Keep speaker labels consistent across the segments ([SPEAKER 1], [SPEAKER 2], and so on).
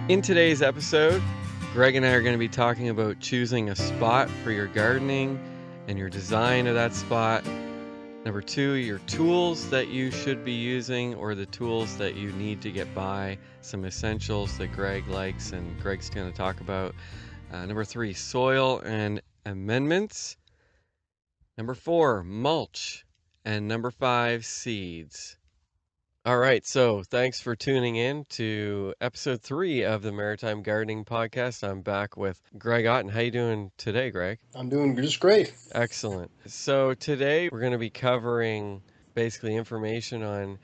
[SPEAKER 1] In today's episode, Greg and I are going to be talking about choosing a spot for your gardening and your design of that spot. Number 2, your tools that you should be using or the tools that you need to get by, some essentials that Greg likes and Greg's going to talk about. Number 3, soil and amendments. Number 4, mulch. And number 5, seeds. All right, so thanks for tuning in to episode 3 of the Maritime Gardening Podcast. I'm back with Greg Otten. How you doing today, Greg?
[SPEAKER 2] I'm doing just great.
[SPEAKER 1] Excellent. So today we're going to be covering basically information on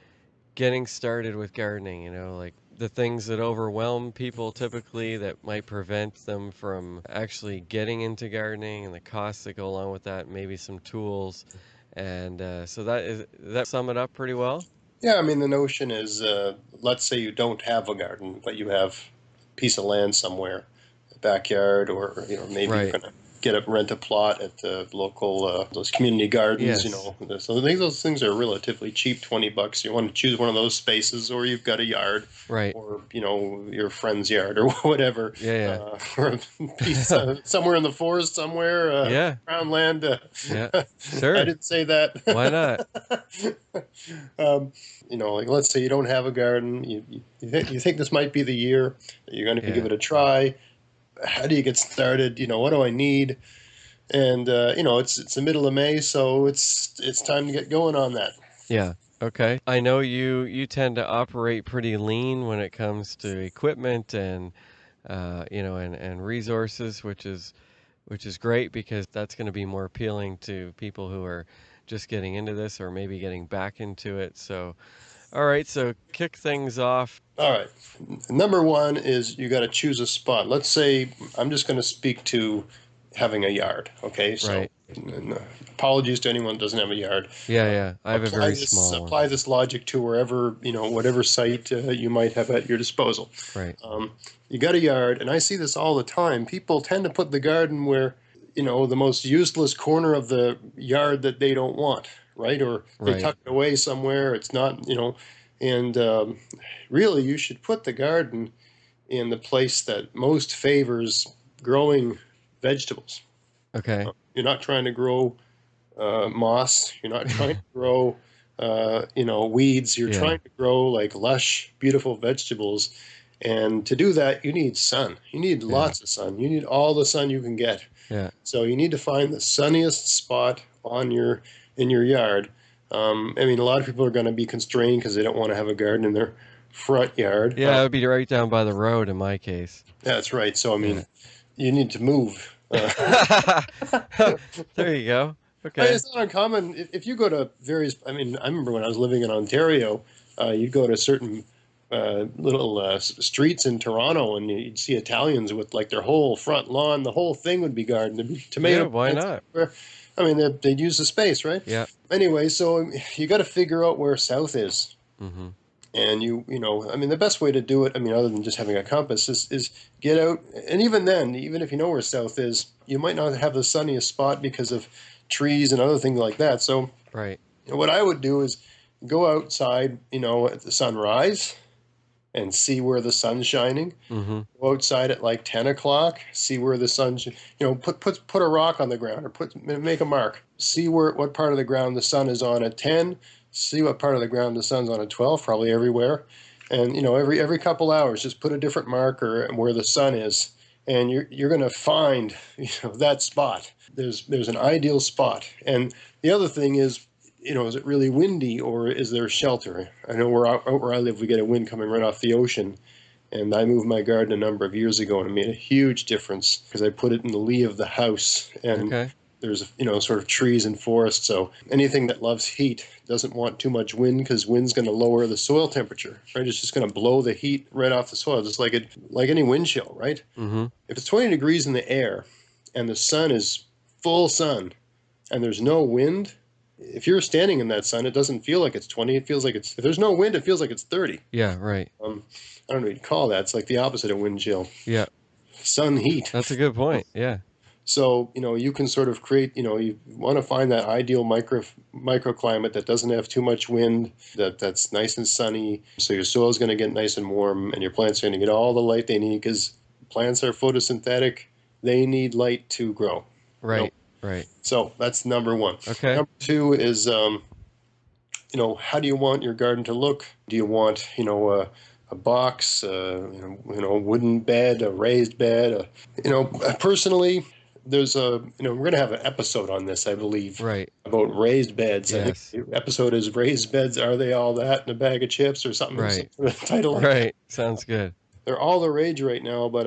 [SPEAKER 1] getting started with gardening, like the things that overwhelm people typically that might prevent them from actually getting into gardening and the costs that go along with that, maybe some tools. And so that sum it up pretty well?
[SPEAKER 2] Yeah, I mean, the notion is, let's say you don't have a garden, but you have a piece of land somewhere, a backyard, or maybe
[SPEAKER 1] Right.
[SPEAKER 2] you're going to rent a plot at the local those community gardens.
[SPEAKER 1] Yes.
[SPEAKER 2] So I think those things are relatively cheap, $20. You want to choose one of those spaces, or you've got a yard,
[SPEAKER 1] Right.
[SPEAKER 2] or your friend's yard, or whatever.
[SPEAKER 1] Yeah.
[SPEAKER 2] Or a piece somewhere in the forest, somewhere.
[SPEAKER 1] Yeah.
[SPEAKER 2] Around land.
[SPEAKER 1] Yeah. Sure.
[SPEAKER 2] I didn't say that.
[SPEAKER 1] Why not?
[SPEAKER 2] Like let's say you don't have a garden, you think this might be the year that you're going to give it a try. How do you get started? What do I need? And it's the middle of May, so it's time to get going on that.
[SPEAKER 1] Yeah. Okay. I know you tend to operate pretty lean when it comes to equipment and and resources, which is great because that's going to be more appealing to people who are just getting into this or maybe getting back into it. So, all right, so kick things off.
[SPEAKER 2] All right. Number one is you got to choose a spot. Let's say I'm just going to speak to having a yard. Okay. So
[SPEAKER 1] Right.
[SPEAKER 2] Apologies to anyone who doesn't have a yard.
[SPEAKER 1] Yeah. I have a very small one.
[SPEAKER 2] Apply this logic to wherever, whatever site you might have at your disposal.
[SPEAKER 1] Right.
[SPEAKER 2] You got a yard, and I see this all the time. People tend to put the garden where, the most useless corner of the yard that they don't want, right? Or they tuck it away somewhere. It's not, and really you should put the garden in the place that most favors growing vegetables.
[SPEAKER 1] Okay.
[SPEAKER 2] You're not trying to grow moss. You're not trying to grow, weeds. You're trying to grow like lush, beautiful vegetables. And to do that, you need sun. You need lots of sun. You need all the sun you can get.
[SPEAKER 1] Yeah.
[SPEAKER 2] So you need to find the sunniest spot in your yard. A lot of people are going to be constrained because they don't want to have a garden in their front yard.
[SPEAKER 1] Yeah, it would be right down by the road in my case.
[SPEAKER 2] That's right. So, you need to move.
[SPEAKER 1] There you go. Okay.
[SPEAKER 2] It's not uncommon. If you go to various, I remember when I was living in Ontario, you'd go to certain little streets in Toronto, and you'd see Italians with like their whole front lawn. The whole thing would be garden. There'd be tomato.
[SPEAKER 1] Yeah, why not?
[SPEAKER 2] They'd use the space, right?
[SPEAKER 1] Yeah.
[SPEAKER 2] Anyway, so you got to figure out where south is.
[SPEAKER 1] Mm-hmm.
[SPEAKER 2] And the best way to do it, other than just having a compass, is get out. And even then, even if you know where south is, you might not have the sunniest spot because of trees and other things like that. So,
[SPEAKER 1] right.
[SPEAKER 2] What I would do is go outside, at the sunrise and see where the sun's shining.
[SPEAKER 1] Mm-hmm.
[SPEAKER 2] Go outside at like 10 o'clock, see where the sun's, put a rock on the ground or make a mark. See what part of the ground the sun is on at 10. See what part of the ground the sun's on at 12, probably everywhere. And, every couple hours, just put a different marker where the sun is. And you're going to find, that spot. There's an ideal spot. And the other thing is, is it really windy or is there shelter? I know where I live, we get a wind coming right off the ocean. And I moved my garden a number of years ago, and it made a huge difference because I put it in the lee of the house. And there's, sort of trees and forests. So anything that loves heat doesn't want too much wind because wind's going to lower the soil temperature, right? It's just going to blow the heat right off the soil, just like any wind chill, right?
[SPEAKER 1] Mm-hmm.
[SPEAKER 2] If it's 20 degrees in the air and the sun is full sun and there's no wind, if you're standing in that sun, it doesn't feel like it's 20. It feels like if there's no wind, it feels like it's 30.
[SPEAKER 1] Yeah, right.
[SPEAKER 2] I don't know what you'd call that. It's like the opposite of wind chill.
[SPEAKER 1] Yeah.
[SPEAKER 2] Sun heat.
[SPEAKER 1] That's a good point. Yeah.
[SPEAKER 2] So, you can sort of create, you want to find that ideal microclimate that doesn't have too much wind, that's nice and sunny. So your soil is going to get nice and warm, and your plants are going to get all the light they need because plants are photosynthetic. They need light to grow. No.
[SPEAKER 1] Right. Right.
[SPEAKER 2] So that's number one.
[SPEAKER 1] Okay.
[SPEAKER 2] Number two is, how do you want your garden to look? Do you want, a box, wooden bed, a raised bed? Personally, there's we're going to have an episode on this, I believe,
[SPEAKER 1] Right.
[SPEAKER 2] about raised beds. I think
[SPEAKER 1] Yes.
[SPEAKER 2] the episode is raised beds. Are they all that in a bag of chips or something? Some
[SPEAKER 1] Right.
[SPEAKER 2] sort of title like that.
[SPEAKER 1] Right. Sounds good.
[SPEAKER 2] They're all the rage right now, but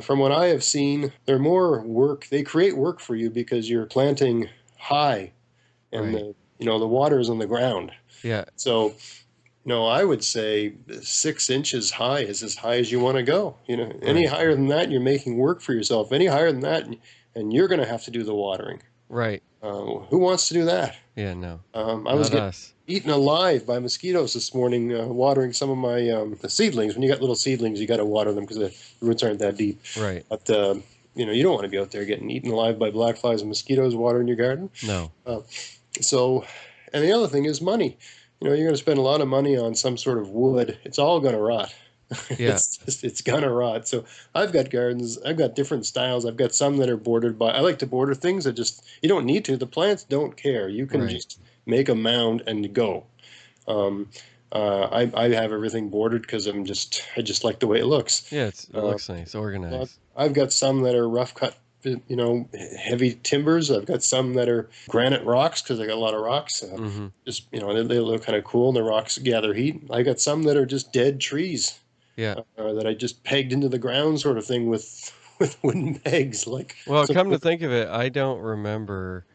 [SPEAKER 2] from what I have seen, they're more work. They create work for you because you're planting high, and
[SPEAKER 1] Right.
[SPEAKER 2] the water is on the ground.
[SPEAKER 1] Yeah.
[SPEAKER 2] So, I would say 6 inches high is as high as you want to go. Any
[SPEAKER 1] Right.
[SPEAKER 2] higher than that, you're making work for yourself. Any higher than that, and you're going to have to do the watering.
[SPEAKER 1] Right.
[SPEAKER 2] Who wants to do that?
[SPEAKER 1] Yeah. No.
[SPEAKER 2] I was
[SPEAKER 1] Not
[SPEAKER 2] getting
[SPEAKER 1] us.
[SPEAKER 2] eaten alive by mosquitoes this morning, watering some of my the seedlings. When you got little seedlings, you got to water them because the roots aren't that deep.
[SPEAKER 1] Right.
[SPEAKER 2] But you don't want to be out there getting eaten alive by black flies and mosquitoes watering your garden.
[SPEAKER 1] No.
[SPEAKER 2] So, and the other thing is money. You're going to spend a lot of money on some sort of wood. It's all going to rot.
[SPEAKER 1] Yeah.
[SPEAKER 2] It's going to rot. So I've got gardens. I've got different styles. I've got some that are bordered by. I like to border things that you don't need to. The plants don't care. You can
[SPEAKER 1] Right.
[SPEAKER 2] just make a mound and go. I have everything bordered because I just like the way it looks.
[SPEAKER 1] Yeah. It looks nice, organized.
[SPEAKER 2] I've got some that are rough cut, heavy timbers. I've got some that are granite rocks because I got a lot of rocks.
[SPEAKER 1] Mm-hmm.
[SPEAKER 2] Just they look kind of cool, and the rocks gather heat. I got some that are just dead trees
[SPEAKER 1] Yeah.
[SPEAKER 2] that I just pegged into the ground, sort of thing, with wooden pegs.
[SPEAKER 1] Well, come to think of it, I don't remember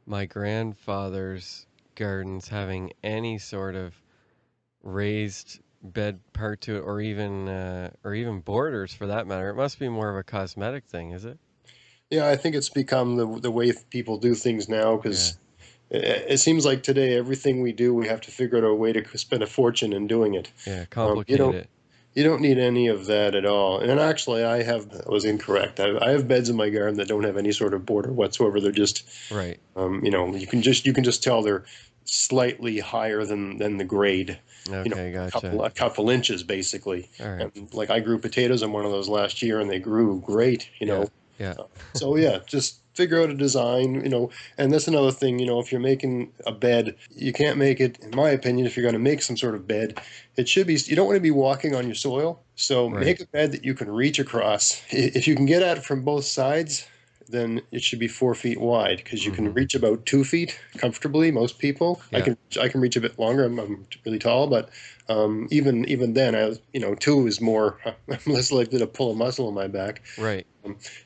[SPEAKER 1] my grandfather's gardens having any sort of raised bed part to it, or even borders for that matter. It must be more of a cosmetic thing, is it?
[SPEAKER 2] Yeah, I think it's become the way people do things now
[SPEAKER 1] Yeah.
[SPEAKER 2] because it seems like today everything we do we have to figure out a way to spend a fortune in doing it.
[SPEAKER 1] Yeah. Complicate it.
[SPEAKER 2] You don't need any of that at all. And actually, I was incorrect. I have beds in my garden that don't have any sort of border whatsoever. They're just,
[SPEAKER 1] Right.
[SPEAKER 2] you can just tell they're slightly higher than the grade.
[SPEAKER 1] Okay. Gotcha.
[SPEAKER 2] A couple inches basically.
[SPEAKER 1] All right.
[SPEAKER 2] And like I grew potatoes on one of those last year, and they grew great.
[SPEAKER 1] Yeah.
[SPEAKER 2] So yeah, just figure out a design, and that's another thing, if you're making a bed, you can't make it, in my opinion, if you're going to make some sort of bed, it should be, you don't want to be walking on your soil. So
[SPEAKER 1] Right.
[SPEAKER 2] make a bed that you can reach across. If you can get at it from both sides, then it should be 4 feet wide because you can
[SPEAKER 1] Mhm.
[SPEAKER 2] reach about 2 feet comfortably. Most people,
[SPEAKER 1] Yeah.
[SPEAKER 2] I can reach a bit longer. I'm really tall, but even then, 2 is more. I'm less likely to pull a muscle in my back.
[SPEAKER 1] Right.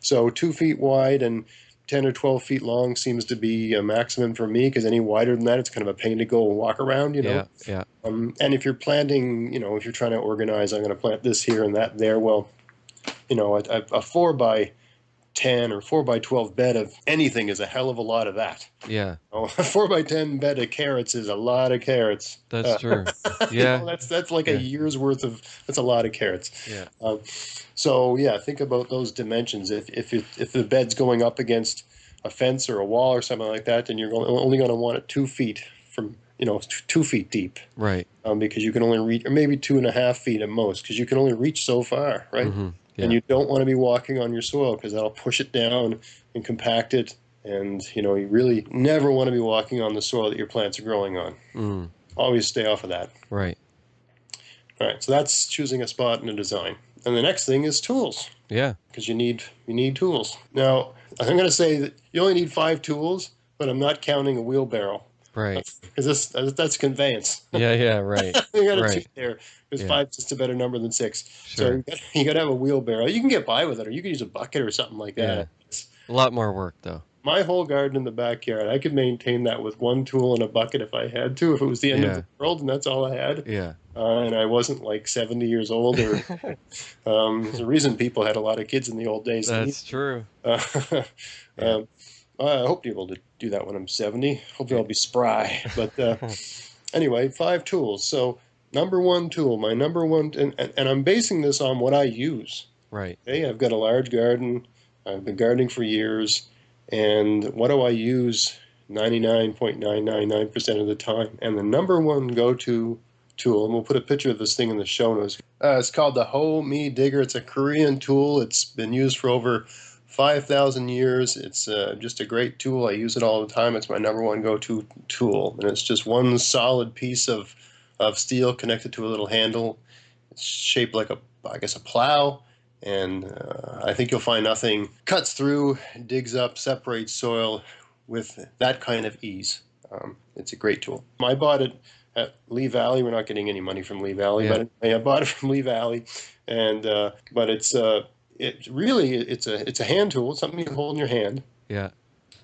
[SPEAKER 2] So 2 feet wide and 10 or 12 feet long seems to be a maximum for me because any wider than that, it's kind of a pain to go and walk around.
[SPEAKER 1] Yeah. Yeah.
[SPEAKER 2] And if you're planting, if you're trying to organize, I'm going to plant this here and that there. Well, a 4x10 or 4x12 bed of anything is a hell of a lot of that.
[SPEAKER 1] Yeah.
[SPEAKER 2] A 4x10 bed of carrots is a lot of carrots.
[SPEAKER 1] That's true.
[SPEAKER 2] You
[SPEAKER 1] Yeah.
[SPEAKER 2] know, that's like
[SPEAKER 1] Yeah.
[SPEAKER 2] a year's worth of. That's a lot of carrots.
[SPEAKER 1] Yeah.
[SPEAKER 2] So yeah, think about those dimensions. If the bed's going up against a fence or a wall or something like that, then you're only going to want it 2 feet from 2 feet deep,
[SPEAKER 1] Right.
[SPEAKER 2] because you can only reach, or maybe 2.5 feet at most, because you can only reach so far, right?
[SPEAKER 1] Mm-hmm. Yeah.
[SPEAKER 2] And you don't want to be walking on your soil because that'll push it down and compact it. And you really never want to be walking on the soil that your plants are growing on.
[SPEAKER 1] Mm.
[SPEAKER 2] Always stay off of that.
[SPEAKER 1] Right.
[SPEAKER 2] All right, so that's choosing a spot and a design. And the next thing is tools,
[SPEAKER 1] Yeah.
[SPEAKER 2] because you need tools. Now, I'm going to say that you only need 5 tools, but I'm not counting a wheelbarrow
[SPEAKER 1] Right.
[SPEAKER 2] because that's conveyance.
[SPEAKER 1] Yeah. Yeah. Right.
[SPEAKER 2] You got to
[SPEAKER 1] Right.
[SPEAKER 2] cheat there because
[SPEAKER 1] Yeah.
[SPEAKER 2] 5's just a better number than 6.
[SPEAKER 1] Sure.
[SPEAKER 2] So you got to have a wheelbarrow. You can get by with it, or you can use a bucket or something like that.
[SPEAKER 1] Yeah.
[SPEAKER 2] It's,
[SPEAKER 1] A lot more work though.
[SPEAKER 2] my whole garden in the backyard, I could maintain that with 1 tool and a bucket if I had to, if it was the end of
[SPEAKER 1] Yeah.
[SPEAKER 2] the world and that's all I had.
[SPEAKER 1] Yeah.
[SPEAKER 2] And I wasn't like 70 years old. Or there's a reason people had a lot of kids in the old days.
[SPEAKER 1] That's true.
[SPEAKER 2] Uh,
[SPEAKER 1] Yeah.
[SPEAKER 2] I hope to be able to do that when I'm 70. Hopefully I'll be spry. But anyway, 5 tools. So number 1 tool, my number one, and I'm basing this on what I use.
[SPEAKER 1] Right.
[SPEAKER 2] Okay, I've got a large garden. I've been gardening for years, and what do I use 99.999% of the time? And the number one go-to tool, and we'll put a picture of this thing in the show notes. It's called the Ho Mi Digger. It's a Korean tool. It's been used for over 5,000 years. It's just a great tool. I use it all the time. It's my number one go-to tool, and it's just one solid piece of steel connected to a little handle. It's shaped like I guess, a plow, and I think you'll find nothing cuts through, digs up, separates soil with that kind of ease. It's a great tool. I bought it at Lee Valley. We're not getting any money from Lee Valley,
[SPEAKER 1] Yeah.
[SPEAKER 2] but I bought it from Lee Valley, and but it's really it's a hand tool, something you hold in your hand,
[SPEAKER 1] Yeah.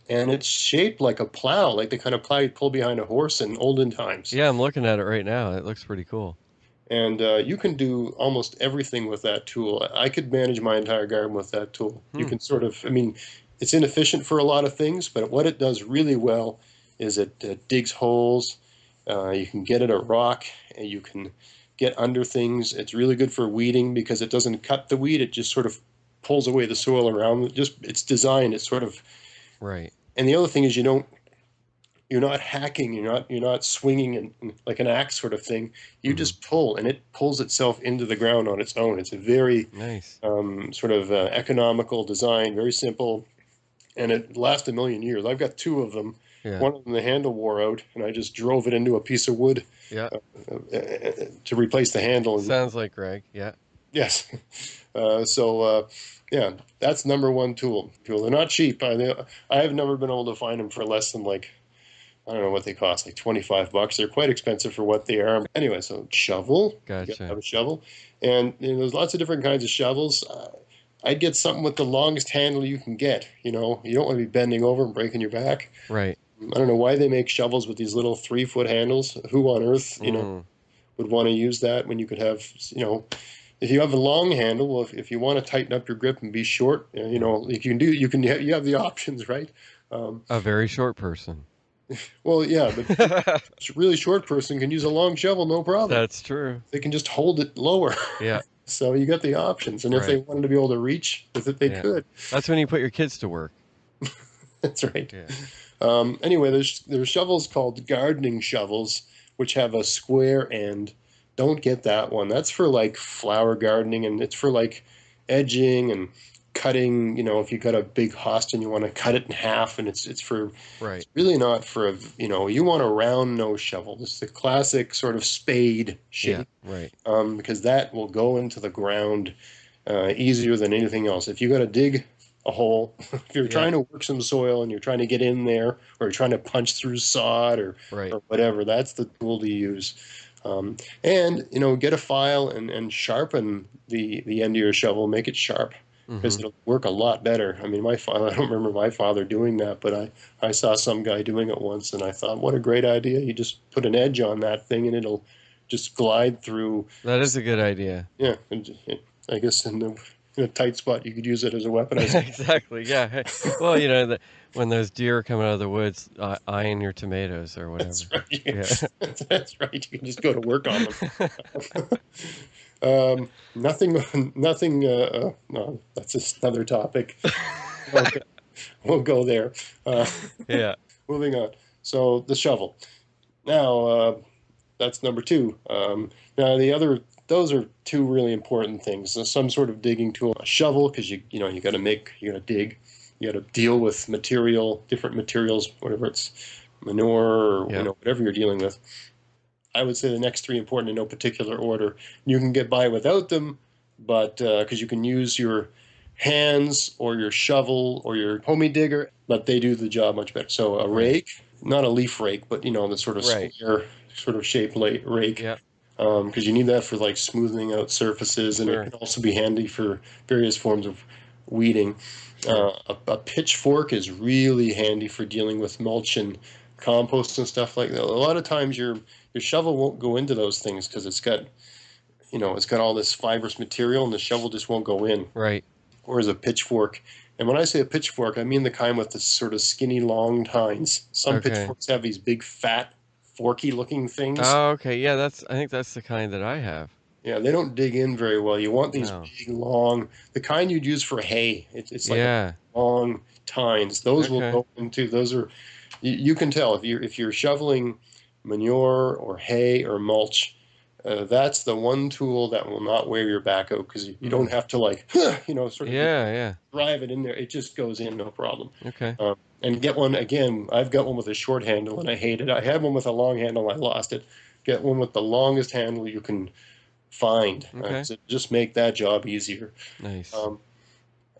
[SPEAKER 2] and it's shaped like a plow, like the kind of plow you'd pull behind a horse in olden times.
[SPEAKER 1] Yeah, I'm looking at it right now. It looks pretty cool.
[SPEAKER 2] And you can do almost everything with that tool. I could manage my entire garden with that tool. You
[SPEAKER 1] Hmm.
[SPEAKER 2] can sort of, I mean, it's inefficient for a lot of things, but what it does really well is it digs holes. You can get at a rock, and you can get under things. It's really good for weeding because it doesn't cut the weed. It just sort of pulls away the soil around it. Just it's designed. It's sort of,
[SPEAKER 1] Right.
[SPEAKER 2] and the other thing is you're not hacking, you're not swinging like an axe sort of thing. You
[SPEAKER 1] Hmm.
[SPEAKER 2] just pull, and it pulls itself into the ground on its own. It's a very
[SPEAKER 1] Nice.
[SPEAKER 2] sort of economical design, very simple, and it lasts a million years. I've got two of them.
[SPEAKER 1] Yeah.
[SPEAKER 2] One of them, the handle wore out, and I just drove it into a piece of wood
[SPEAKER 1] Yeah.
[SPEAKER 2] to replace the handle. And
[SPEAKER 1] Sounds like Greg. Yeah.
[SPEAKER 2] yes, yeah, that's number one tool. They're not cheap. I have never been able to find them for less than like, I don't know what they cost, like $25. They're quite expensive for what they are. Anyway, so shovel, you got to
[SPEAKER 1] Gotcha.
[SPEAKER 2] have a shovel, and there's lots of different kinds of shovels. I'd get something with the longest handle you can get. You don't want to be bending over and breaking your back.
[SPEAKER 1] Right.
[SPEAKER 2] I don't know why they make shovels with these little 3-foot handles. Who on earth,
[SPEAKER 1] Mm.
[SPEAKER 2] would want to use that when you could have, if you have a long handle, well, if you want to tighten up your grip and be short,
[SPEAKER 1] Yeah.
[SPEAKER 2] you have the options, right? Um,
[SPEAKER 1] A very short person.
[SPEAKER 2] well, yeah, but really short person can use a long shovel, no problem.
[SPEAKER 1] That's true.
[SPEAKER 2] They can just hold it lower.
[SPEAKER 1] Yeah.
[SPEAKER 2] So you got the options. And if they
[SPEAKER 1] Right.
[SPEAKER 2] wanted to be able to reach with it, they
[SPEAKER 1] Yeah.
[SPEAKER 2] could.
[SPEAKER 1] That's when you put your kids to work.
[SPEAKER 2] That's right.
[SPEAKER 1] Yeah.
[SPEAKER 2] Anyway, there's shovels called gardening shovels, which have a square end. Don't get that one. That's for like flower gardening, and it's for like edging and cutting. If you got a big host and you want to cut it in half, and
[SPEAKER 1] Right.
[SPEAKER 2] it's really not for you want a round nose shovel. It's the classic sort of spade
[SPEAKER 1] Yeah.
[SPEAKER 2] shape,
[SPEAKER 1] Right.
[SPEAKER 2] because that will go into the ground easier than anything else. If you got to dig a hole, if you're
[SPEAKER 1] Yeah.
[SPEAKER 2] trying to work some soil and you're trying to get in there, or you're trying to punch through sod
[SPEAKER 1] Right.
[SPEAKER 2] or whatever, that's the tool to use. And get a file and sharpen the end of your shovel, make it sharp, because
[SPEAKER 1] Hmm.
[SPEAKER 2] it'll work a lot better. I mean, my father, I don't remember my father doing that, but I saw some guy doing it once, and I thought, what a great idea. You just put an edge on that thing and it'll just glide through.
[SPEAKER 1] That is a good idea.
[SPEAKER 2] Yeah, and I guess in a tight spot, you could use it as a weapon.
[SPEAKER 1] Exactly. Yeah. Hey, well, when those deer are coming out of the woods, eyeing your tomatoes or whatever.
[SPEAKER 2] That's right.
[SPEAKER 1] Yeah.
[SPEAKER 2] That's right. You can just go to work on them. Nothing, nothing. No, that's just another topic. Okay, we'll go there. Uh,
[SPEAKER 1] Yeah.
[SPEAKER 2] moving on. So the shovel. Now, that's number two. Now those are two really important things. So some sort of digging tool, a shovel, because you got to dig, you got to deal with different materials, whatever it's manure or
[SPEAKER 1] Yeah.
[SPEAKER 2] whatever you're dealing with. I would say the next three important in no particular order. You can get by without them, but because you can use your hands or your shovel or your homie digger, but they do the job much better. So a
[SPEAKER 1] Right.
[SPEAKER 2] rake, not a leaf rake, but the sort of
[SPEAKER 1] Right.
[SPEAKER 2] square sort of shaped rake,
[SPEAKER 1] Yeah.
[SPEAKER 2] because you need that for like smoothing out surfaces, and it
[SPEAKER 1] Sure.
[SPEAKER 2] can also be handy for various forms of weeding.
[SPEAKER 1] Sure.
[SPEAKER 2] A pitchfork is really handy for dealing with mulch and compost and stuff like that. A lot of times your shovel won't go into those things because it's got all this fibrous material, and the shovel just won't go in.
[SPEAKER 1] Right.
[SPEAKER 2] Or as a pitchfork. And when I say a pitchfork, I mean the kind with the sort of skinny, long tines. Some
[SPEAKER 1] Okay.
[SPEAKER 2] pitchforks have these big, fat, forky looking things.
[SPEAKER 1] Oh, okay. Yeah, I think that's the kind that I have.
[SPEAKER 2] Yeah, they don't dig in very well. You want these
[SPEAKER 1] No.
[SPEAKER 2] big, long, the kind you'd use for hay. It's like a
[SPEAKER 1] Yeah.
[SPEAKER 2] long tines. Those will
[SPEAKER 1] Okay.
[SPEAKER 2] go into. Those are you can tell if you're shoveling manure or hay or mulch. That's the one tool that will not wear your back out because you don't
[SPEAKER 1] Mm.
[SPEAKER 2] have to like sort of
[SPEAKER 1] Yeah, yeah.
[SPEAKER 2] drive it in there. It just goes in, no problem.
[SPEAKER 1] Okay.
[SPEAKER 2] And get one again. I've got one with a short handle and I hate it. I had one with a long handle. I lost it. Get one with the longest handle you can find.
[SPEAKER 1] Okay.
[SPEAKER 2] So just make that job easier.
[SPEAKER 1] Nice.
[SPEAKER 2] Um,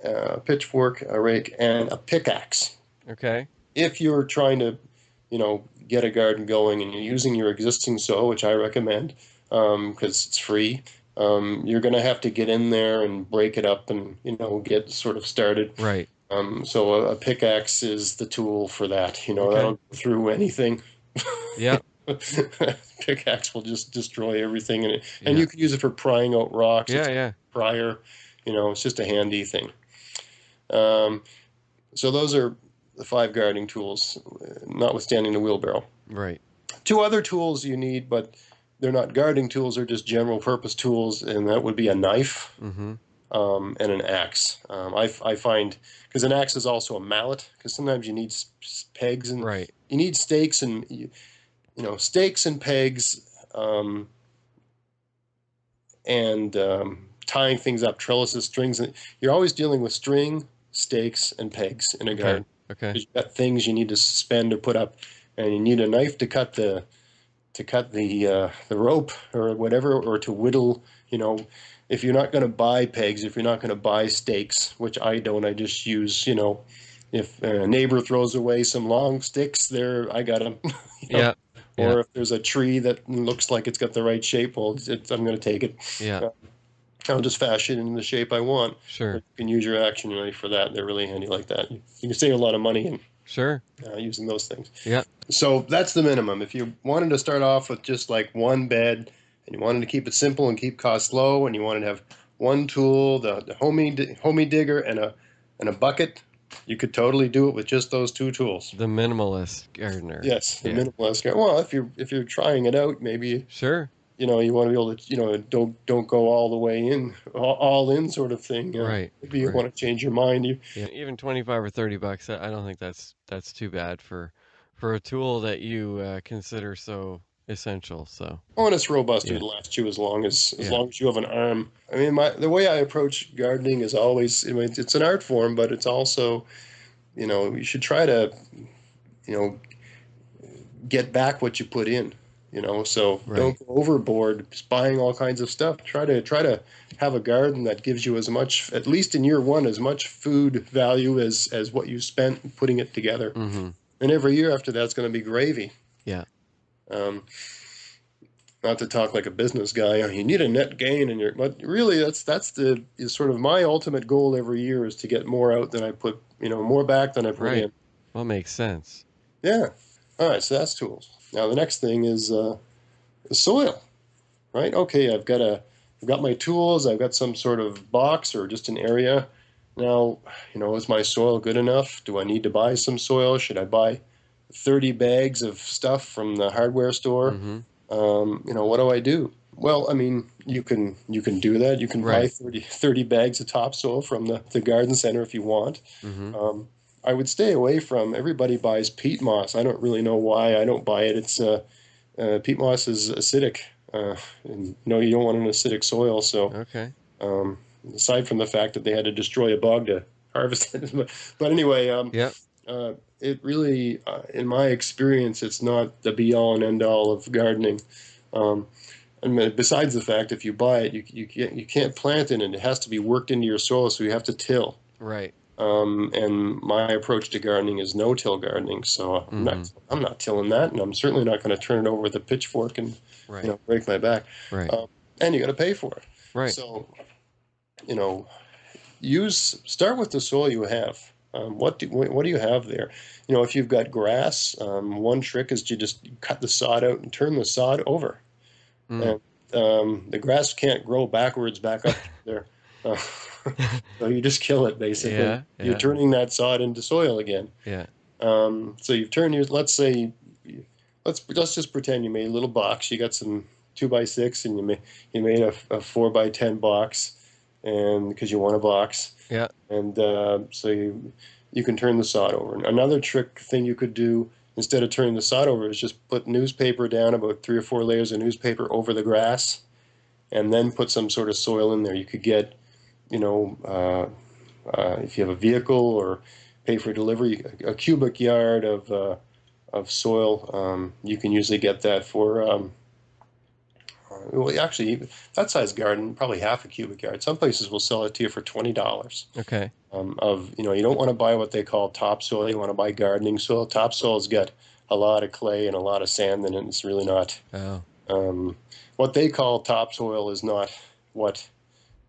[SPEAKER 2] a pitchfork, a rake, and a pickaxe.
[SPEAKER 1] Okay.
[SPEAKER 2] If you're trying to, get a garden going and you're using your existing soil, which I recommend because it's free, you're going to have to get in there and break it up and get sort of started.
[SPEAKER 1] Right.
[SPEAKER 2] So a pickaxe is the tool for that. That'll
[SPEAKER 1] Okay.
[SPEAKER 2] go through anything.
[SPEAKER 1] Yeah.
[SPEAKER 2] Pickaxe will just destroy everything in it, and
[SPEAKER 1] Yeah.
[SPEAKER 2] you can use it for prying out rocks.
[SPEAKER 1] Yeah,
[SPEAKER 2] It's
[SPEAKER 1] yeah.
[SPEAKER 2] prior, it's just a handy thing. Um, so those are the 5 gardening tools, notwithstanding the wheelbarrow.
[SPEAKER 1] Right.
[SPEAKER 2] 2 other tools you need, but they're not gardening tools; they're just general purpose tools, and that would be a knife
[SPEAKER 1] Mm-hmm.
[SPEAKER 2] and an axe. I find because an axe is also a mallet, because sometimes you need pegs and
[SPEAKER 1] Right.
[SPEAKER 2] you need stakes and stakes and pegs. And tying things up, trellises, strings. You're always dealing with string, stakes, and pegs in a
[SPEAKER 1] Okay.
[SPEAKER 2] garden.
[SPEAKER 1] Okay.
[SPEAKER 2] You've got things you need to suspend or put up, and you need a knife to cut the rope or whatever, or to whittle. If you're not going to buy pegs, if you're not going to buy stakes, which I don't, I just use. If a neighbor throws away some long sticks, there I got them. you know,
[SPEAKER 1] Yeah. Yeah.
[SPEAKER 2] or if there's a tree that looks like it's got the right shape, well, I'm going to take it.
[SPEAKER 1] Yeah.
[SPEAKER 2] Uh, I'll just fashion it in the shape I want. Or
[SPEAKER 1] Sure.
[SPEAKER 2] you can use your action knife for that. They're really handy like that. You can save a lot of money in
[SPEAKER 1] Sure.
[SPEAKER 2] using those things.
[SPEAKER 1] Yeah.
[SPEAKER 2] So that's the minimum. If you wanted to start off with just like one bed and you wanted to keep it simple and keep costs low and you wanted to have one tool, the homey digger and a bucket, you could totally do it with just those 2 tools.
[SPEAKER 1] The minimalist gardener.
[SPEAKER 2] Yes, the
[SPEAKER 1] Yeah.
[SPEAKER 2] minimalist guy. Well, if you're trying it out, maybe
[SPEAKER 1] Sure.
[SPEAKER 2] you want to be able to don't go all the way in, all in sort of thing.
[SPEAKER 1] Right.
[SPEAKER 2] Maybe you
[SPEAKER 1] Right.
[SPEAKER 2] want to change your mind.
[SPEAKER 1] Yeah. Even 25 or 30 bucks, I don't think that's too bad for a tool that you consider so essential. So,
[SPEAKER 2] Oh, and it's robust.
[SPEAKER 1] yeah.
[SPEAKER 2] It'll last you as
[SPEAKER 1] Yeah.
[SPEAKER 2] long as you have an arm. I mean, the way I approach gardening is always. I mean, it's an art form, but it's also you should try to you know get back what you put in. So
[SPEAKER 1] Right.
[SPEAKER 2] don't go overboard just buying all kinds of stuff. Try to have a garden that gives you as much, at least in year one, as much food value as what you spent putting it together.
[SPEAKER 1] Mm-hmm.
[SPEAKER 2] And every year after that's going to be gravy.
[SPEAKER 1] Yeah.
[SPEAKER 2] Um, Not to talk like a business guy, you need a net gain in your. But really, that's the is sort of my ultimate goal every year is to get more out than I put, more back than I put
[SPEAKER 1] Right.
[SPEAKER 2] in.
[SPEAKER 1] Well, makes sense.
[SPEAKER 2] Yeah. All right. So that's tools. Now the next thing is the soil. Right. Okay. I've got my tools. I've got some sort of box or just an area. Now, is my soil good enough? Do I need to buy some soil? Should I buy 30 bags of stuff from the hardware store?
[SPEAKER 1] Mm-hmm.
[SPEAKER 2] What do I do? Well, I mean, you can do that. You can buy
[SPEAKER 1] Right.
[SPEAKER 2] 30 bags of topsoil from the garden center if you want.
[SPEAKER 1] Mm-hmm.
[SPEAKER 2] I would stay away from. Everybody buys peat moss. I don't really know why I don't buy it. It's peat moss is acidic, and you don't want an acidic soil. So
[SPEAKER 1] Okay.
[SPEAKER 2] um, aside from the fact that they had to destroy a bog to harvest it, but anyway,
[SPEAKER 1] Yep.
[SPEAKER 2] it really, in my experience, it's not the be all and end all of gardening. Um, and besides the fact, if you buy it, you can't plant in it. It has to be worked into your soil, so you have to till.
[SPEAKER 1] Right.
[SPEAKER 2] And my approach to gardening is no-till gardening. So
[SPEAKER 1] Mm-hmm.
[SPEAKER 2] I'm not tilling that, and I'm certainly not going to turn it over with a pitchfork and
[SPEAKER 1] Right.
[SPEAKER 2] break my back.
[SPEAKER 1] Right.
[SPEAKER 2] And you got to pay for it.
[SPEAKER 1] Right.
[SPEAKER 2] So you know, start with the soil you have. What do you have there? If you've got grass, one trick is to just cut the sod out and turn the sod over,
[SPEAKER 1] Mm.
[SPEAKER 2] and the grass can't grow backwards back up there. Uh, so you just kill it basically.
[SPEAKER 1] Yeah.
[SPEAKER 2] You're
[SPEAKER 1] Yeah.
[SPEAKER 2] turning that sod into soil again.
[SPEAKER 1] Yeah.
[SPEAKER 2] So you've turned your. Let's say, let's just pretend you made a little box. You got some 2x6, and you made a 4x10 box, and because you want a box,
[SPEAKER 1] Yeah.
[SPEAKER 2] and so you can turn the sod over. Another trick thing you could do instead of turning the sod over is just put newspaper down, about 3 or 4 layers of newspaper over the grass, and then put some sort of soil in there. You could get, you know, if you have a vehicle or pay for delivery, a cubic yard of soil. You can usually get that for well, actually, that size garden, probably half a cubic yard. Some places will sell it to you for $20.
[SPEAKER 1] Okay.
[SPEAKER 2] You don't want to buy what they call topsoil. You want to buy gardening soil. Topsoil's got a lot of clay and a lot of sand in it. It's really not.
[SPEAKER 1] Oh.
[SPEAKER 2] Um, what they call topsoil is not what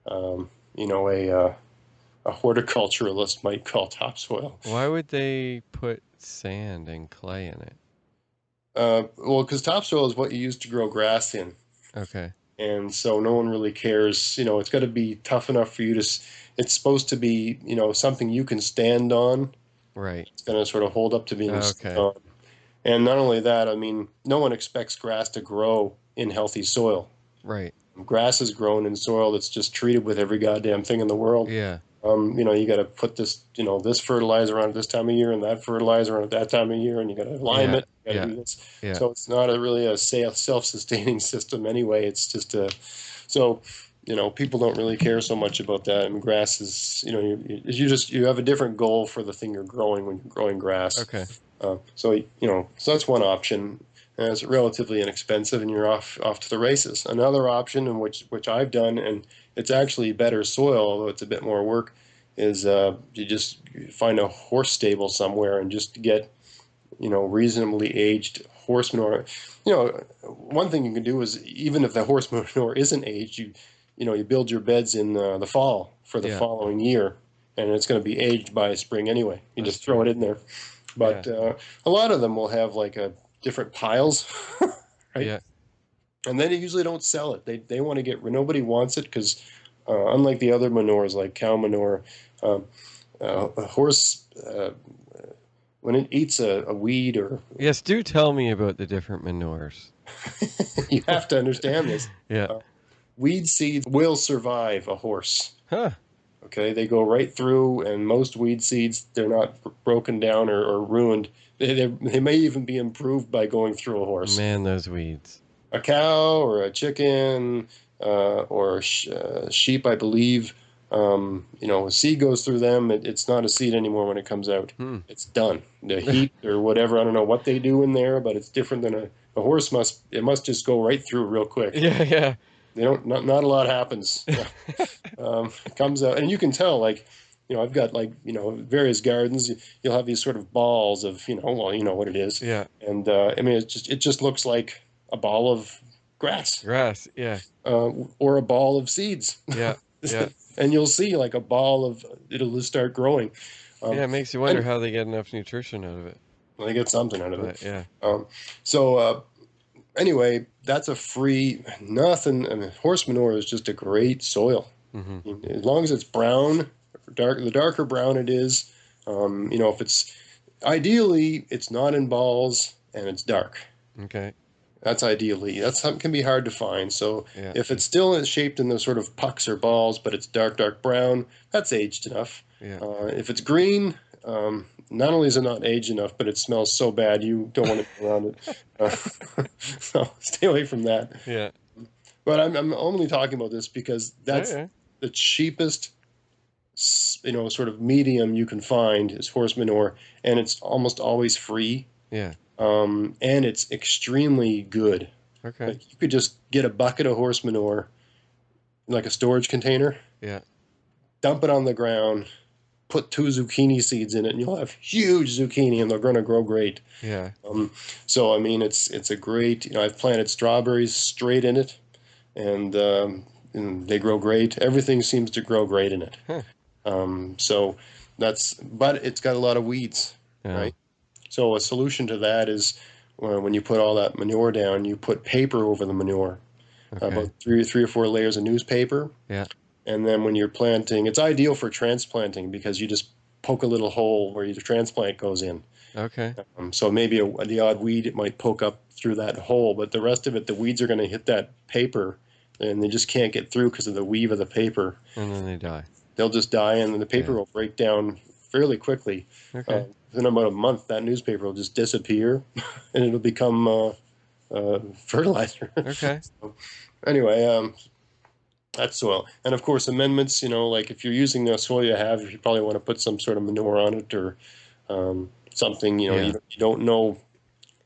[SPEAKER 2] you know a horticulturalist might call topsoil.
[SPEAKER 1] Why would they put sand and clay in it?
[SPEAKER 2] Well, because topsoil is what you use to grow grass in.
[SPEAKER 1] Okay.
[SPEAKER 2] And so no one really cares. It's got to be tough enough for you to. It's supposed to be, something you can stand on.
[SPEAKER 1] Right.
[SPEAKER 2] It's going to sort of hold up to being stood
[SPEAKER 1] Okay.
[SPEAKER 2] on. And not only that, I mean, no one expects grass to grow in healthy soil.
[SPEAKER 1] Right.
[SPEAKER 2] Grass is grown in soil that's just treated with every goddamn thing in the world.
[SPEAKER 1] Yeah.
[SPEAKER 2] You got to put this fertilizer on at this time of year and that fertilizer on at that time of year, and you got to lime
[SPEAKER 1] Yeah.
[SPEAKER 2] it. You got to
[SPEAKER 1] Yeah.
[SPEAKER 2] do this.
[SPEAKER 1] Yeah.
[SPEAKER 2] So it's not really a self-sustaining system anyway. It's just so people don't really care so much about that. And grass is, you have a different goal for the thing you're growing when you're growing grass.
[SPEAKER 1] Okay.
[SPEAKER 2] So that's one option, and it's relatively inexpensive, and you're off to the races. Another option, and which I've done, and it's actually better soil, although it's a bit more work, is you just find a horse stable somewhere and just get reasonably aged horse manure. One thing you can do is, even if the horse manure isn't aged, you build your beds in the fall for the
[SPEAKER 1] Yeah.
[SPEAKER 2] following year, and it's going to be aged by spring anyway. You
[SPEAKER 1] That's
[SPEAKER 2] just throw
[SPEAKER 1] true.
[SPEAKER 2] it in there. But a lot of them will have like a different piles, right?
[SPEAKER 1] Yeah.
[SPEAKER 2] And then they usually don't sell it. They want to nobody wants it because unlike the other manures like cow manure, um, a horse when it eats a weed or
[SPEAKER 1] Yes, do tell me about the different manures.
[SPEAKER 2] you have to understand this.
[SPEAKER 1] Yeah.
[SPEAKER 2] Uh, Weed seeds will survive a horse.
[SPEAKER 1] Huh.
[SPEAKER 2] Okay, they go right through, and most weed seeds, they're not broken down or ruined. They may even be improved by going through a horse.
[SPEAKER 1] Man, those weeds.
[SPEAKER 2] A cow or a chicken or sheep, I believe, a seed goes through them. It's not a seed anymore when it comes out.
[SPEAKER 1] Hmm.
[SPEAKER 2] It's done. The heat or whatever, I don't know what they do in there, but it's different than a horse must just go right through real quick.
[SPEAKER 1] Yeah, yeah.
[SPEAKER 2] They don't, not a lot happens. It comes out, and you can tell, like, I've got like, various gardens. You'll have these sort of balls of, well, you know what it is.
[SPEAKER 1] Yeah.
[SPEAKER 2] And I mean, it just looks like a ball of grass,
[SPEAKER 1] Grass. Yeah.
[SPEAKER 2] or a ball of seeds.
[SPEAKER 1] Yeah. Yeah.
[SPEAKER 2] And you'll see like a ball of, it'll just start growing.
[SPEAKER 1] Yeah, it makes you wonder
[SPEAKER 2] and
[SPEAKER 1] how they get enough nutrition out of it.
[SPEAKER 2] they get something out of
[SPEAKER 1] But
[SPEAKER 2] it.
[SPEAKER 1] yeah.
[SPEAKER 2] So anyway, that's a free nothing. I mean, horse manure is just a great soil.
[SPEAKER 1] Mm-hmm.
[SPEAKER 2] As long as it's brown, the darker brown it is, if it's ideally it's not in balls and it's dark.
[SPEAKER 1] Okay.
[SPEAKER 2] That's ideally. That's something can be hard to find. So
[SPEAKER 1] Yeah.
[SPEAKER 2] if it's still shaped in those sort of pucks or balls, but it's dark brown, that's aged enough.
[SPEAKER 1] Yeah.
[SPEAKER 2] If it's green, not only is it not aged enough, but it smells so bad you don't want to be around it. So stay away from that.
[SPEAKER 1] Yeah.
[SPEAKER 2] But I'm only talking about this because that's
[SPEAKER 1] Yeah.
[SPEAKER 2] the cheapest, sort of medium you can find is horse manure, and it's almost always free.
[SPEAKER 1] Yeah.
[SPEAKER 2] And it's extremely good.
[SPEAKER 1] Okay.
[SPEAKER 2] Like you could just get a bucket of horse manure, like a storage container,
[SPEAKER 1] Yeah.
[SPEAKER 2] dump it on the ground, put 2 zucchini seeds in it, and you'll have huge zucchini, and they're going to grow great.
[SPEAKER 1] Yeah.
[SPEAKER 2] So I mean, it's a great. I've planted strawberries straight in it, and they grow great. Everything seems to grow great in it.
[SPEAKER 1] Huh.
[SPEAKER 2] But it's got a lot of weeds,
[SPEAKER 1] Yeah.
[SPEAKER 2] right? So a solution to that is when you put all that manure down, you put paper over the manure,
[SPEAKER 1] Okay.
[SPEAKER 2] about three or 4 layers of newspaper.
[SPEAKER 1] Yeah.
[SPEAKER 2] And then when you're planting, it's ideal for transplanting because you just poke a little hole where your transplant goes in.
[SPEAKER 1] Okay.
[SPEAKER 2] So maybe the odd weed it might poke up through that hole, but the rest of it, the weeds are going to hit that paper, and they just can't get through because of the weave of the paper.
[SPEAKER 1] And then they die.
[SPEAKER 2] They'll just die, and then the paper
[SPEAKER 1] Yeah.
[SPEAKER 2] will break down fairly quickly.
[SPEAKER 1] Okay.
[SPEAKER 2] In about a month, that newspaper will just disappear, and it'll become fertilizer.
[SPEAKER 1] Okay.
[SPEAKER 2] So, anyway, that's soil, and of course amendments. Like if you're using the soil you have, you probably want to put some sort of manure on it or something.
[SPEAKER 1] Yeah.
[SPEAKER 2] You don't know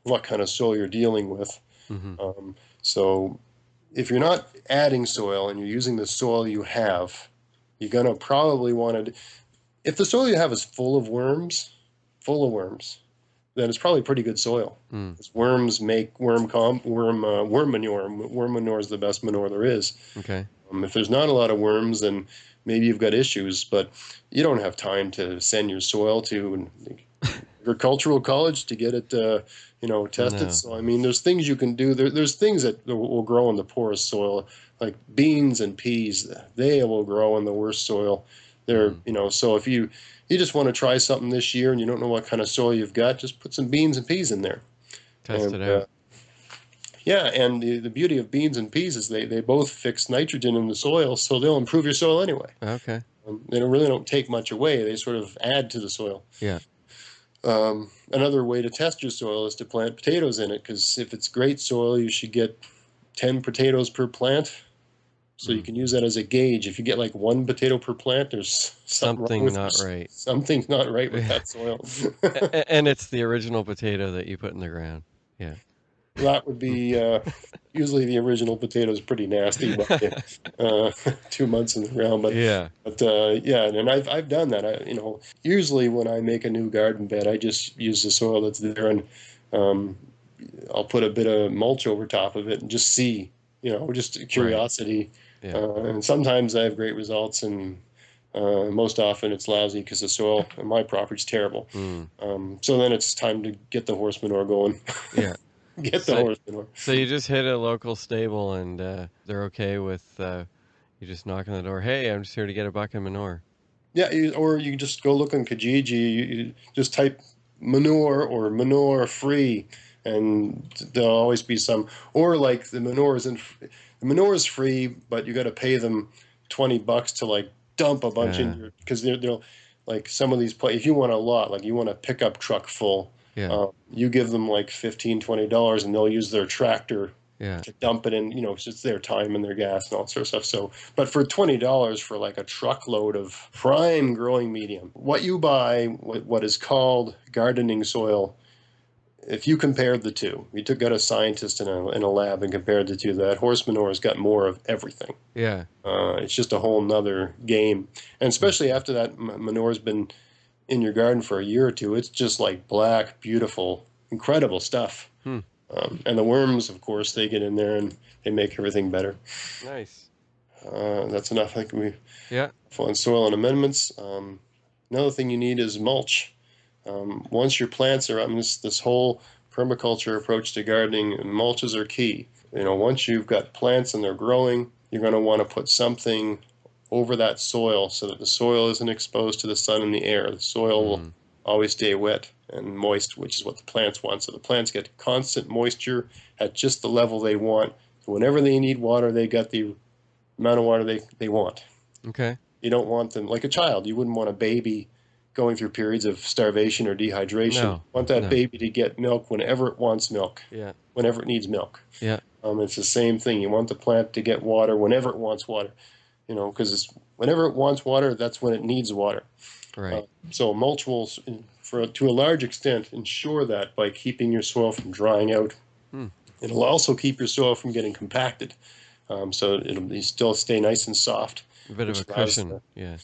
[SPEAKER 2] what kind of soil you're dealing with.
[SPEAKER 1] Mm-hmm.
[SPEAKER 2] So if you're not adding soil and you're using the soil you have, you're gonna probably want to. If the soil you have is full of worms, then it's probably pretty good soil.
[SPEAKER 1] Mm.
[SPEAKER 2] Because worms make worm manure. Worm manure is the best manure there is.
[SPEAKER 1] Okay.
[SPEAKER 2] If there's not a lot of worms, then maybe you've got issues, but you don't have time to send your soil to an agricultural college to get it, tested.
[SPEAKER 1] No.
[SPEAKER 2] So, I mean, there's things you can do. There's things that will grow in the poorest soil, like beans and peas. They will grow in the worst soil.
[SPEAKER 1] Mm.
[SPEAKER 2] So if you just want to try something this year and you don't know what kind of soil you've got, just put some beans and peas in there.
[SPEAKER 1] Test
[SPEAKER 2] And
[SPEAKER 1] it out.
[SPEAKER 2] yeah, and the beauty of beans and peas is they both fix nitrogen in the soil, so they'll improve your soil anyway.
[SPEAKER 1] Okay.
[SPEAKER 2] They really don't take much away. They sort of add to the soil.
[SPEAKER 1] Yeah.
[SPEAKER 2] Another way to test your soil is to plant potatoes in it, because if it's great soil, you should get 10 potatoes per plant. So you
[SPEAKER 1] Mm.
[SPEAKER 2] can use that as a gauge. If you get like one potato per plant, there's something wrong
[SPEAKER 1] Something
[SPEAKER 2] with
[SPEAKER 1] not right.
[SPEAKER 2] something's not right with
[SPEAKER 1] Yeah.
[SPEAKER 2] that soil.
[SPEAKER 1] And it's the original potato that you put in the ground. Yeah.
[SPEAKER 2] That would be usually the original potato is pretty nasty by 2 months in the ground, but
[SPEAKER 1] Yeah.
[SPEAKER 2] yeah, and I've done that. Usually when I make a new garden bed, I just use the soil that's there, and um, I'll put a bit of mulch over top of it and just see, just
[SPEAKER 1] Right.
[SPEAKER 2] curiosity.
[SPEAKER 1] Yeah.
[SPEAKER 2] And sometimes I have great results, and most often it's lousy because the soil on my property is terrible.
[SPEAKER 1] Mm.
[SPEAKER 2] So then it's time to get the horse manure going.
[SPEAKER 1] Yeah.
[SPEAKER 2] Get the
[SPEAKER 1] So
[SPEAKER 2] horse manure.
[SPEAKER 1] so you just hit a local stable and they're okay with you just knock on the door. Hey, I'm just here to get a bucket of manure.
[SPEAKER 2] Yeah, or you just go look on Kijiji. You just type manure or manure free, and there'll always be some. Or like the manure is free, but you got to pay them $20 to like dump a bunch in
[SPEAKER 1] Uh,
[SPEAKER 2] your, because they'll like some of these if you want a lot, like you want a pickup truck full,
[SPEAKER 1] yeah.
[SPEAKER 2] you give them like $15-20, and they'll use their tractor
[SPEAKER 1] Yeah.
[SPEAKER 2] to dump it in. It's their time and their gas and all that sort of stuff. So, but for $20 for like a truckload of prime growing medium, what you buy, what is called gardening soil, if you compared the two, got a scientist in a lab and compared the two, that horse manure has got more of everything.
[SPEAKER 1] Yeah.
[SPEAKER 2] It's just a whole nother game. And
[SPEAKER 1] Hmm.
[SPEAKER 2] especially after that manure's been in your garden for a year or two, it's just like black, beautiful, incredible stuff.
[SPEAKER 1] Hmm.
[SPEAKER 2] And the worms, of course, they get in there and they make everything better.
[SPEAKER 1] Nice.
[SPEAKER 2] That's enough. I think we
[SPEAKER 1] Yeah.
[SPEAKER 2] on soil and amendments. Another thing you need is mulch. Once your plants are, this whole permaculture approach to gardening, mulches are key. Once you've got plants and they're growing, you're going to want to put something over that soil so that the soil isn't exposed to the sun and the air. The soil will
[SPEAKER 1] Mm.
[SPEAKER 2] always stay wet and moist, which is what the plants want. So the plants get constant moisture at just the level they want. So whenever they need water, they got the amount of water they want.
[SPEAKER 1] Okay.
[SPEAKER 2] You don't want them like a child. You wouldn't want a baby going through periods of starvation or dehydration. You
[SPEAKER 1] No.
[SPEAKER 2] want that
[SPEAKER 1] No.
[SPEAKER 2] baby to get milk whenever it wants milk,
[SPEAKER 1] Yeah.
[SPEAKER 2] whenever it needs milk.
[SPEAKER 1] Yeah.
[SPEAKER 2] It's the same thing. You want the plant to get water whenever it wants water, because whenever it wants water, that's when it needs water. Uh,
[SPEAKER 1] Right.
[SPEAKER 2] so mulch will, to a large extent, ensure that by keeping your soil from drying out.
[SPEAKER 1] Hmm.
[SPEAKER 2] It'll also keep your soil from getting compacted, so it'll still stay nice and soft,
[SPEAKER 1] A bit of
[SPEAKER 2] which
[SPEAKER 1] a
[SPEAKER 2] allows
[SPEAKER 1] cushion. Yeah.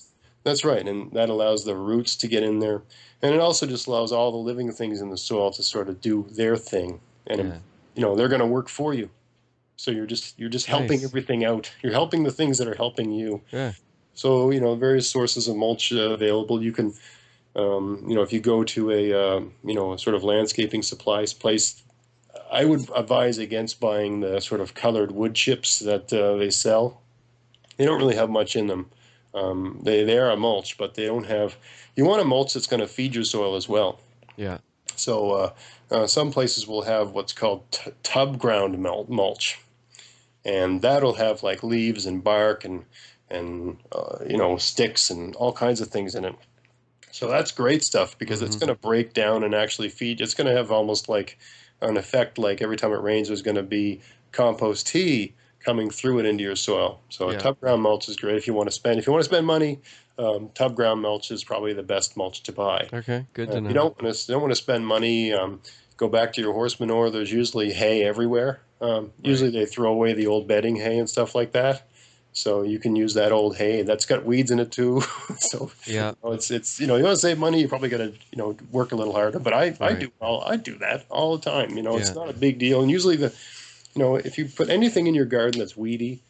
[SPEAKER 2] that's right, and that allows the roots to get in there, and it also just allows all the living things in the soil to sort of do their thing, and
[SPEAKER 1] Yeah.
[SPEAKER 2] they're going to work for you. So you're just helping
[SPEAKER 1] Nice.
[SPEAKER 2] everything out. You're helping the things that are helping you.
[SPEAKER 1] Yeah.
[SPEAKER 2] So various sources of mulch available. You can, if you go to a sort of landscaping supplies place, I would advise against buying the sort of colored wood chips that they sell. They don't really have much in them. They are a mulch, but they don't have. You want a mulch that's going to feed your soil as well.
[SPEAKER 1] Yeah.
[SPEAKER 2] So some places will have what's called tub ground mulch, and that'll have like leaves and bark and sticks and all kinds of things in it. So that's great stuff because it's
[SPEAKER 1] Mm-hmm.
[SPEAKER 2] going to break down and actually feed. It's going to have almost like an effect like every time it rains, there's going to be compost tea coming through it into your soil. So a
[SPEAKER 1] Yeah.
[SPEAKER 2] tub ground mulch is great if you want to spend. If you want to spend money, tub ground mulch is probably the best mulch to buy.
[SPEAKER 1] Okay. Good to
[SPEAKER 2] If you
[SPEAKER 1] know.
[SPEAKER 2] don't want to spend money, go back to your horse manure. There's usually hay everywhere.
[SPEAKER 1] Right.
[SPEAKER 2] Usually they throw away the old bedding hay and stuff like that. So you can use that old hay. That's got weeds in it too. So
[SPEAKER 1] Yeah.
[SPEAKER 2] it's you want to save money, you probably got to work a little harder. But
[SPEAKER 1] Right.
[SPEAKER 2] I do that all the time. It's
[SPEAKER 1] Yeah.
[SPEAKER 2] not a big deal. And usually if you put anything in your garden that's weedy,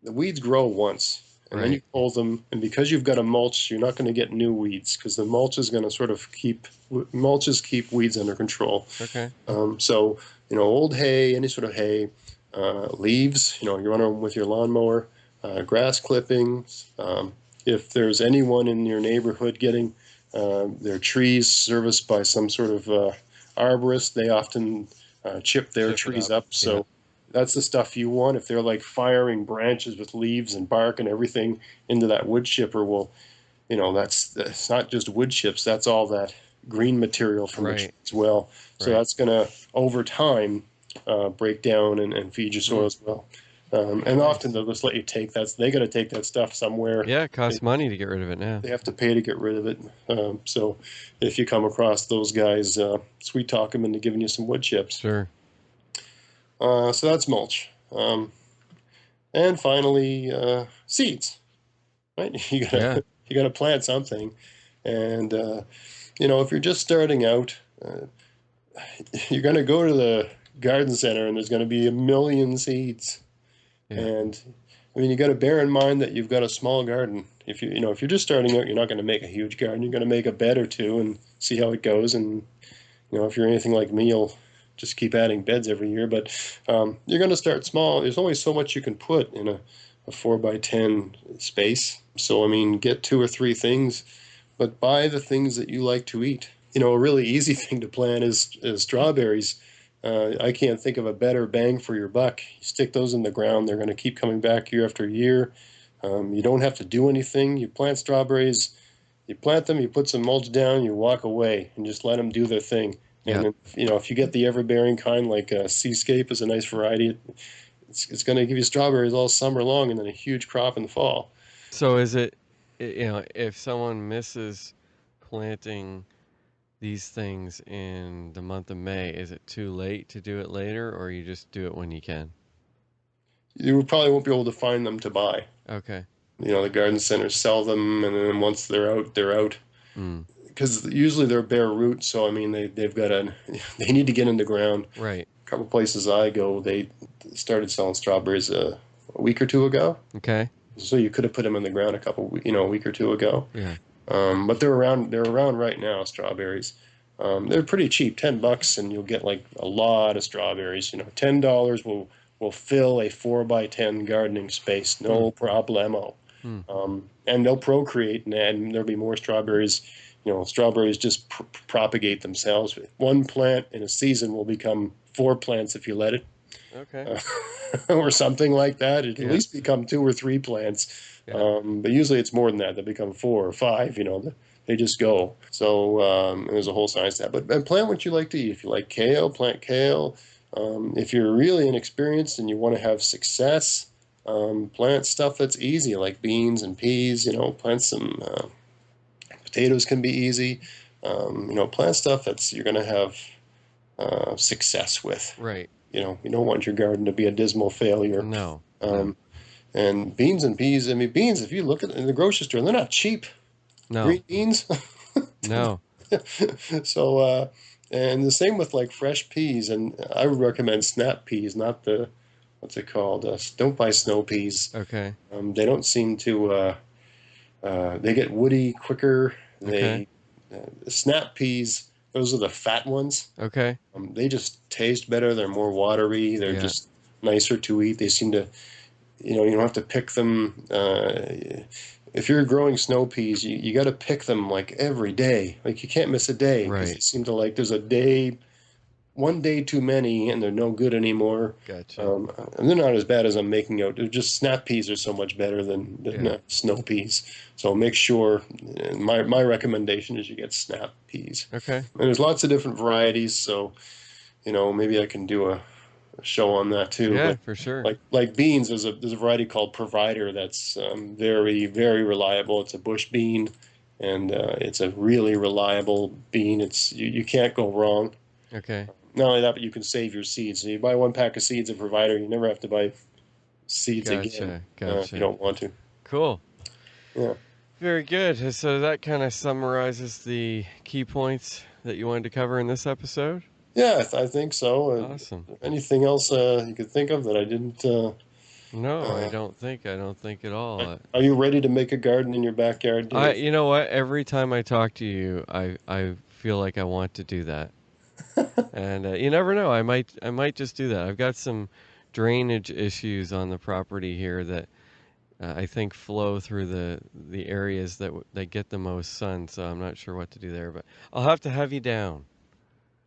[SPEAKER 2] the weeds grow once, and then you
[SPEAKER 1] Right.
[SPEAKER 2] pull them. And because you've got a mulch, you're not going to get new weeds because the mulch is going to sort of keep mulches keep weeds under control.
[SPEAKER 1] Okay.
[SPEAKER 2] So old hay, any sort of hay, leaves. You run them with your lawnmower, grass clippings. If there's anyone in your neighborhood getting their trees serviced by some sort of arborist, they often chip their
[SPEAKER 1] Chip it
[SPEAKER 2] trees
[SPEAKER 1] up.
[SPEAKER 2] up.
[SPEAKER 1] Yeah.
[SPEAKER 2] So that's the stuff you want. If they're like firing branches with leaves and bark and everything into that wood chipper, well, that's not just wood chips. That's all that green material from the tree
[SPEAKER 1] Right.
[SPEAKER 2] as well. So
[SPEAKER 1] Right.
[SPEAKER 2] that's going to over time break down and feed your soil
[SPEAKER 1] Mm.
[SPEAKER 2] as well. And often
[SPEAKER 1] Nice.
[SPEAKER 2] they'll just let you take that. They got to take that stuff somewhere.
[SPEAKER 1] Yeah. It
[SPEAKER 2] They,
[SPEAKER 1] costs money to get rid of it now.
[SPEAKER 2] they have to pay to get rid of it. So if you come across those guys, sweet talk them into giving you some wood chips.
[SPEAKER 1] Sure.
[SPEAKER 2] So that's mulch. And finally, seeds. Right?
[SPEAKER 1] Yeah.
[SPEAKER 2] You gotta plant something, and if you're just starting out, you're gonna go to the garden center, and there's gonna be a million seeds.
[SPEAKER 1] Yeah.
[SPEAKER 2] And I mean, you got to bear in mind that you've got a small garden. If you're just starting out, you're not going to make a huge garden. You're going to make a bed or two and see how it goes. And if you're anything like me, you'll just keep adding beds every year. But you're going to start small. There's only so much you can put in a 4 by 10 space. So I mean, get two or three things, but buy the things that you like to eat. A really easy thing to plant is strawberries. I can't think of a better bang for your buck. You stick those in the ground, they're going to keep coming back year after year. You don't have to do anything. You plant strawberries, you plant them, you put some mulch down, you walk away, and just let them do their thing. And
[SPEAKER 1] Yeah.
[SPEAKER 2] then, if you get the ever-bearing kind, like Seascape is a nice variety, it's going to give you strawberries all summer long, and then a huge crop in the fall.
[SPEAKER 1] So is it, if someone misses planting these things in the month of May, is it too late to do it later, or you just do it when you can?
[SPEAKER 2] You probably won't be able to find them to buy.
[SPEAKER 1] Okay.
[SPEAKER 2] The garden centers sell them, and then once they're out, they're out.
[SPEAKER 1] Mm.
[SPEAKER 2] Because usually they're bare roots, so I mean they've got they need to get in the ground.
[SPEAKER 1] Right.
[SPEAKER 2] A couple places I go, they started selling strawberries a week or two ago,
[SPEAKER 1] Okay.
[SPEAKER 2] so you could have put them in the ground a week or two ago.
[SPEAKER 1] Yeah.
[SPEAKER 2] But they're around right now, strawberries. They're pretty cheap, $10, and you'll get like a lot of strawberries. $10 will fill a 4 by 10 gardening space,
[SPEAKER 1] Hmm.
[SPEAKER 2] no problemo.
[SPEAKER 1] Hmm.
[SPEAKER 2] And they'll procreate, and there'll be more strawberries. Strawberries just propagate themselves. One plant in a season will become 4 plants if you let it,
[SPEAKER 1] Okay.
[SPEAKER 2] uh, or something like that. It'll at
[SPEAKER 1] Yeah.
[SPEAKER 2] least become 2 or 3 plants.
[SPEAKER 1] Yeah.
[SPEAKER 2] But usually it's more than that. They become 4 or 5. They just go. So there's a whole science to that. But and plant what you like to eat. If you like kale, plant kale. If you're really inexperienced and you want to have success, plant stuff that's easy, like beans and peas. Plant some potatoes can be easy. Plant stuff that's you're going to have success with.
[SPEAKER 1] Right.
[SPEAKER 2] You don't want your garden to be a dismal failure.
[SPEAKER 1] No. No.
[SPEAKER 2] Um, and beans and peas, I mean, beans, if you look at in the grocery store, they're not cheap.
[SPEAKER 1] No.
[SPEAKER 2] Green beans.
[SPEAKER 1] No.
[SPEAKER 2] So, and the same with like fresh peas. And I would recommend snap peas, not what's it called? Don't buy snow peas.
[SPEAKER 1] Okay.
[SPEAKER 2] They don't seem to, they get woody quicker.
[SPEAKER 1] Okay.
[SPEAKER 2] Snap peas, those are the fat ones.
[SPEAKER 1] Okay.
[SPEAKER 2] They just taste better. They're more watery. They're
[SPEAKER 1] Yeah.
[SPEAKER 2] just nicer to eat. They seem to, you don't have to pick them. if you're growing snow peas, you got to pick them like every day. Like you can't miss a day because
[SPEAKER 1] Right.
[SPEAKER 2] they seem to like there's a day, one day too many, and they're no good anymore.
[SPEAKER 1] Gotcha.
[SPEAKER 2] And they're not as bad as I'm making out. They're just snap peas are so much better than
[SPEAKER 1] Yeah.
[SPEAKER 2] snow peas. So make sure. My recommendation is you get snap peas.
[SPEAKER 1] Okay.
[SPEAKER 2] And there's lots of different varieties. So maybe I can do a show on that too.
[SPEAKER 1] Yeah,
[SPEAKER 2] But
[SPEAKER 1] for sure.
[SPEAKER 2] like beans, there's a variety called Provider that's very very reliable. It's a bush bean, and it's a really reliable bean. It's you can't go wrong.
[SPEAKER 1] Okay.
[SPEAKER 2] Not only that, but you can save your seeds. So you buy one pack of seeds at Provider, you never have to buy seeds again
[SPEAKER 1] Gotcha.
[SPEAKER 2] if you don't want to.
[SPEAKER 1] Cool.
[SPEAKER 2] Yeah.
[SPEAKER 1] Very good. So that kind of summarizes the key points that you wanted to cover in this episode.
[SPEAKER 2] Yeah, I think so.
[SPEAKER 1] Awesome.
[SPEAKER 2] Anything else you could think of that I didn't?
[SPEAKER 1] No, I don't think at all.
[SPEAKER 2] Are you ready to make a garden in your backyard, Dave?
[SPEAKER 1] You know what? Every time I talk to you, I feel like I want to do that. And you never know. I might just do that. I've got some drainage issues on the property here that I think flow through the areas that get the most sun. So I'm not sure what to do there, but I'll have to have you down.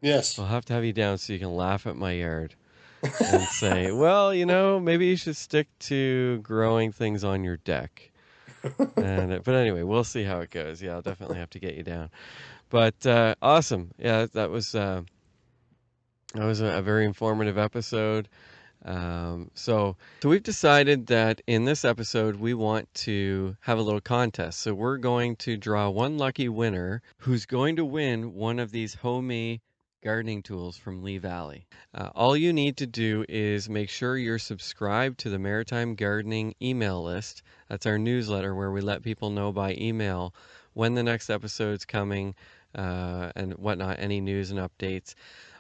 [SPEAKER 2] Yes.
[SPEAKER 1] I'll have to have you down so you can laugh at my yard and say, well, maybe you should stick to growing things on your deck. But anyway, we'll see how it goes. Yeah, I'll definitely have to get you down. But awesome. Yeah, that was a very informative episode. So we've decided that in this episode we want to have a little contest. So we're going to draw one lucky winner who's going to win one of these homemade gardening tools from Lee Valley. All you need to do is make sure you're subscribed to the Maritime Gardening email list. That's our newsletter where we let people know by email when the next episode's coming and whatnot, any news and updates.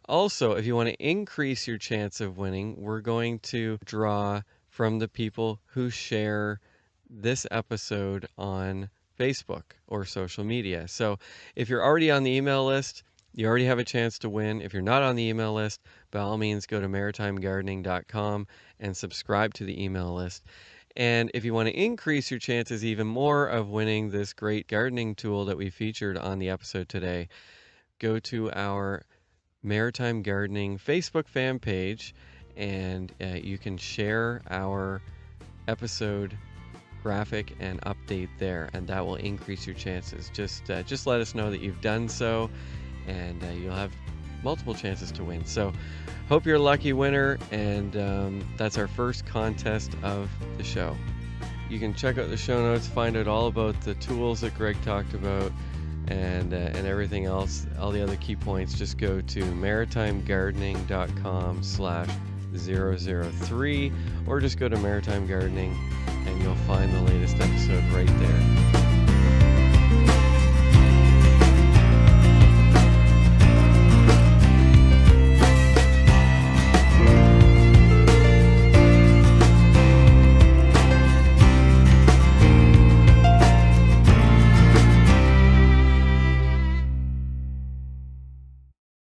[SPEAKER 1] Also, if you want to increase your chance of winning, we're going to draw from the people who share this episode on Facebook or social media. So if you're already on the email list, you already have a chance to win. If you're not on the email list, by all means, go to maritimegardening.com and subscribe to the email list. And if you want to increase your chances even more of winning this great gardening tool that we featured on the episode today, go to our Maritime Gardening Facebook fan page, and you can share our episode graphic and update there, and that will increase your chances. Just let us know that you've done so, and you'll have multiple chances to win. So hope you're a lucky winner, and that's our first contest of the show. You can check out the show notes, find out all about the tools that Greg talked about, and everything else, all the other key points. Just go to maritimegardening.com/003, or just go to Maritime Gardening and you'll find the latest episode right there.